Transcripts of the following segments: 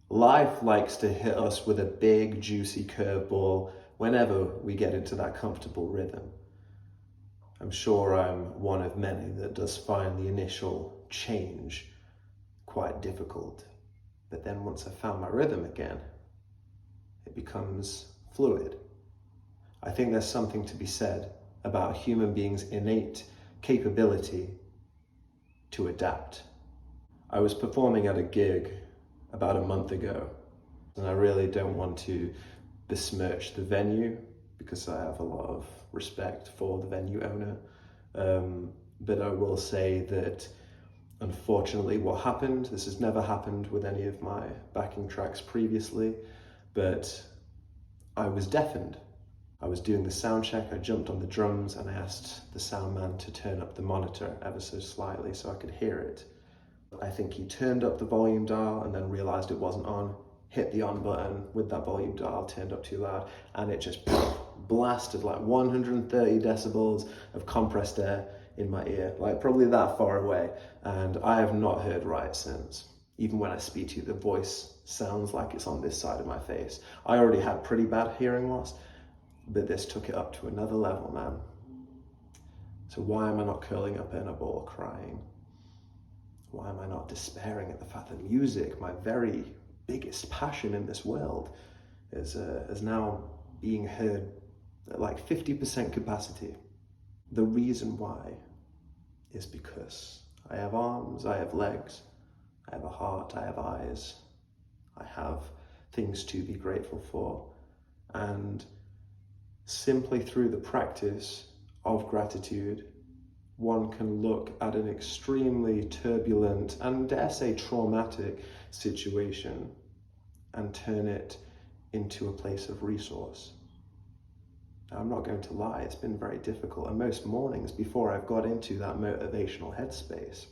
Life likes to hit us with a big, juicy curveball whenever we get into that comfortable rhythm. I'm sure I'm one of many that does find the initial change quite difficult. But then once I've found my rhythm again, it becomes fluid. I think there's something to be said about a human being's innate capability to adapt. I was performing at a gig about a month ago, and I really don't want to besmirch the venue because I have a lot of respect for the venue owner. But I will say that unfortunately what happened, this has never happened with any of my backing tracks previously, but I was deafened. I was doing the sound check, I jumped on the drums and I asked the sound man to turn up the monitor ever so slightly so I could hear it. I think he turned up the volume dial and then realized it wasn't on, hit the on button with that volume dial turned up too loud, and it just blasted like 130 decibels of compressed air in my ear, like probably that far away, and I have not heard right since. Even when I speak to you, the voice sounds like it's on this side of my face. I already had pretty bad hearing loss, but this took it up to another level, man. So why am I not curling up in a ball crying? Why am I not despairing at the fact that music, my very biggest passion in this world, is now being heard at like 50% capacity? The reason why is because I have arms, I have legs, I have a heart, I have eyes, I have things to be grateful for. And simply through the practice of gratitude, one can look at an extremely turbulent and dare say traumatic situation and turn it into a place of resource. Now, I'm not going to lie, it's been very difficult, and most mornings before I've got into that motivational headspace,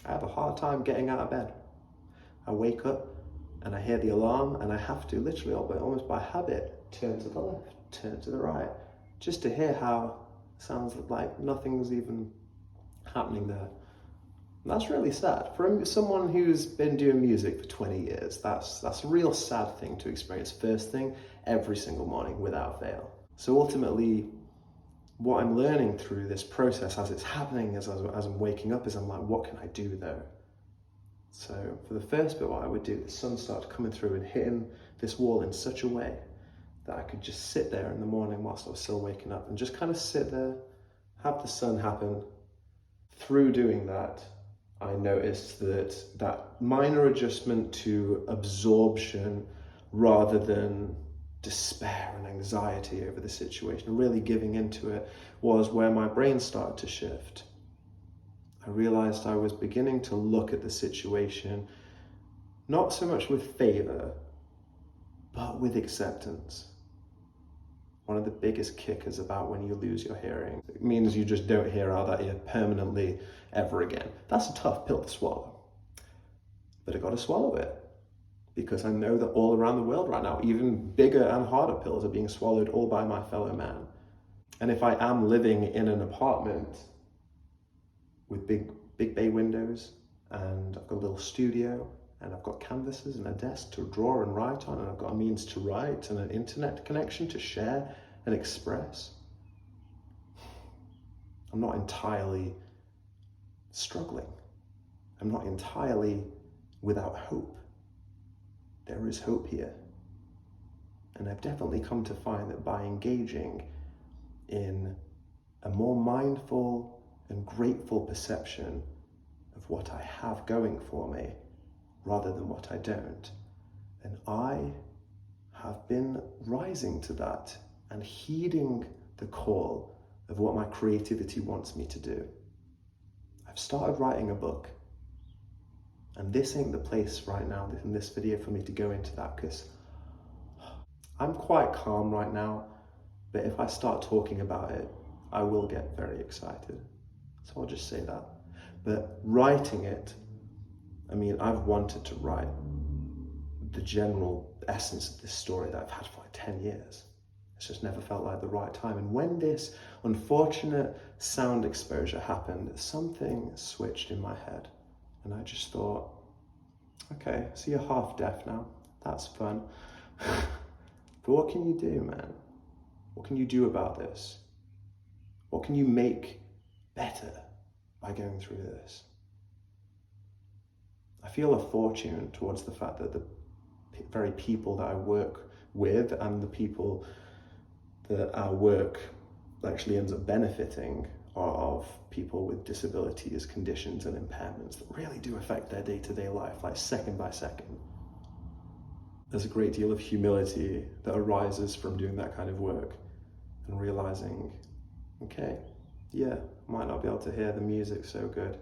I have a hard time getting out of bed. I wake up and I hear the alarm and I have to literally, almost by habit, turn to the left, turn to the right, just to hear how it sounds like nothing's even happening there. And that's really sad. For someone who's been doing music for 20 years, that's a real sad thing to experience first thing every single morning without fail. So ultimately, what I'm learning through this process as it's happening, as I'm waking up, is I'm like, what can I do though? So for the first bit, what I would do, the sun started coming through and hitting this wall in such a way that I could just sit there in the morning whilst I was still waking up and just kind of sit there, have the sun happen. Through doing that, I noticed that that minor adjustment to absorption rather than despair and anxiety over the situation, really giving into it, was where my brain started to shift. I realized I was beginning to look at the situation not so much with favor, but with acceptance. One of the biggest kickers about when you lose your hearing, it means you just don't hear out that ear permanently ever again. That's a tough pill to swallow, but I got to swallow it because I know that all around the world right now, even bigger and harder pills are being swallowed all by my fellow man. And if I am living in an apartment with big bay windows, and I've got a little studio, and I've got canvases and a desk to draw and write on, and I've got a means to write and an internet connection to share and express, I'm not entirely struggling. I'm not entirely without hope. There is hope here. And I've definitely come to find that by engaging in a more mindful and grateful perception of what I have going for me, rather than what I don't, then I have been rising to that and heeding the call of what my creativity wants me to do. I've started writing a book, and this ain't the place right now in this video for me to go into that, because I'm quite calm right now, but if I start talking about it, I will get very excited. So I'll just say that. But writing it, I mean, I've wanted to write the general essence of this story that I've had for like 10 years. It's just never felt like the right time. And when this unfortunate sound exposure happened, something switched in my head. And I just thought, Okay, so you're half deaf now. That's fun. But what can you do, man? What can you do about this? What can you make better by going through this? I feel a fortune towards the fact that the very people that I work with and the people that our work actually ends up benefiting are of people with disabilities, conditions, and impairments that really do affect their day-to-day life, like second by second. There's a great deal of humility that arises from doing that kind of work and realizing, okay, yeah, I might not be able to hear the music so good.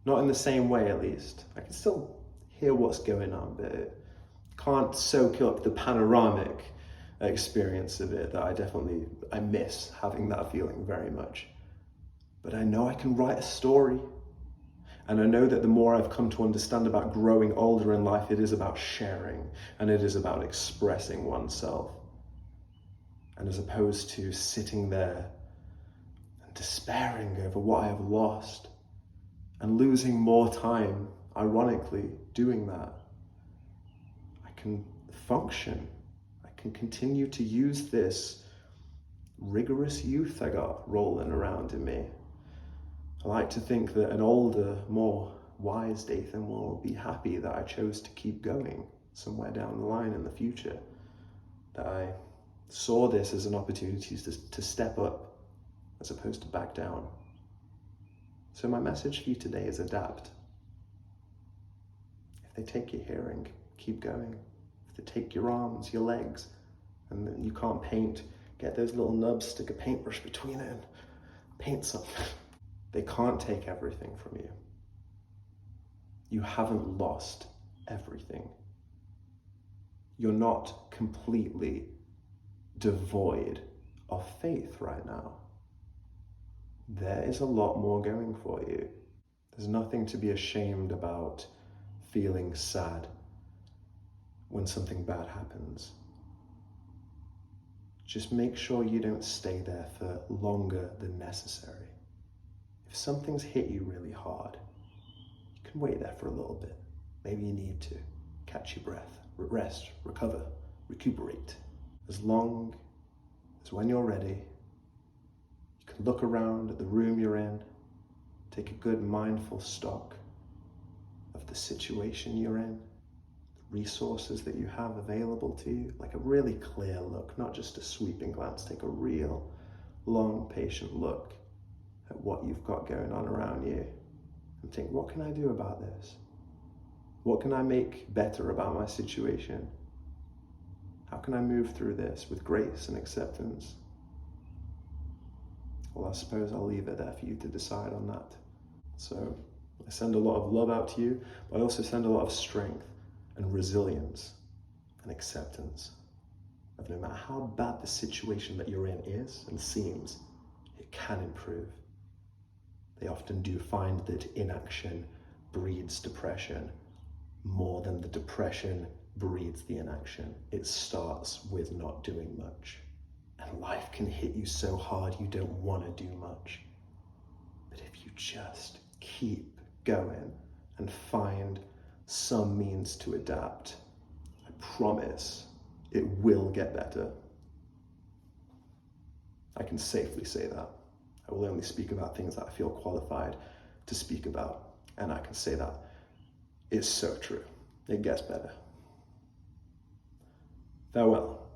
Not in the same way, at least. I can still hear what's going on, but it can't soak up the panoramic experience of it that I miss having that feeling very much. But I know I can write a story. And I know that the more I've come to understand about growing older in life, it is about sharing and it is about expressing oneself. And as opposed to sitting there and despairing over what I have lost and losing more time, ironically, doing that, I can function. I can continue to use this rigorous youth I got rolling around in me. I like to think that an older, more wise Dathan will be happy that I chose to keep going somewhere down the line in the future, that I saw this as an opportunity to step up as opposed to back down. So my message for you today is adapt. If they take your hearing, keep going. If they take your arms, your legs, and then you can't paint, get those little nubs, stick a paintbrush between it and paint something. They can't take everything from you. You haven't lost everything. You're not completely devoid of faith right now. There is a lot more going for you. There's nothing to be ashamed about feeling sad when something bad happens. Just make sure you don't stay there for longer than necessary. If something's hit you really hard, you can wait there for a little bit. Maybe you need to catch your breath, rest, recover, recuperate. As long as when you're ready, you can look around at the room you're in, take a good mindful stock of the situation you're in, the resources that you have available to you, like a really clear look, not just a sweeping glance. Take a real, long, patient look at what you've got going on around you and think, what can I do about this? What can I make better about my situation? How can I move through this with grace and acceptance? Well, I suppose I'll leave it there for you to decide on that. So I send a lot of love out to you, but I also send a lot of strength and resilience and acceptance of no matter how bad the situation that you're in is and seems, it can improve. They often do find that inaction breeds depression more than the depression breeds the inaction. It starts with not doing much. And life can hit you so hard you don't want to do much. But if you just keep going and find some means to adapt, I promise it will get better. I can safely say that. I will only speak about things that I feel qualified to speak about. And I can say that it's so true. It gets better. Farewell.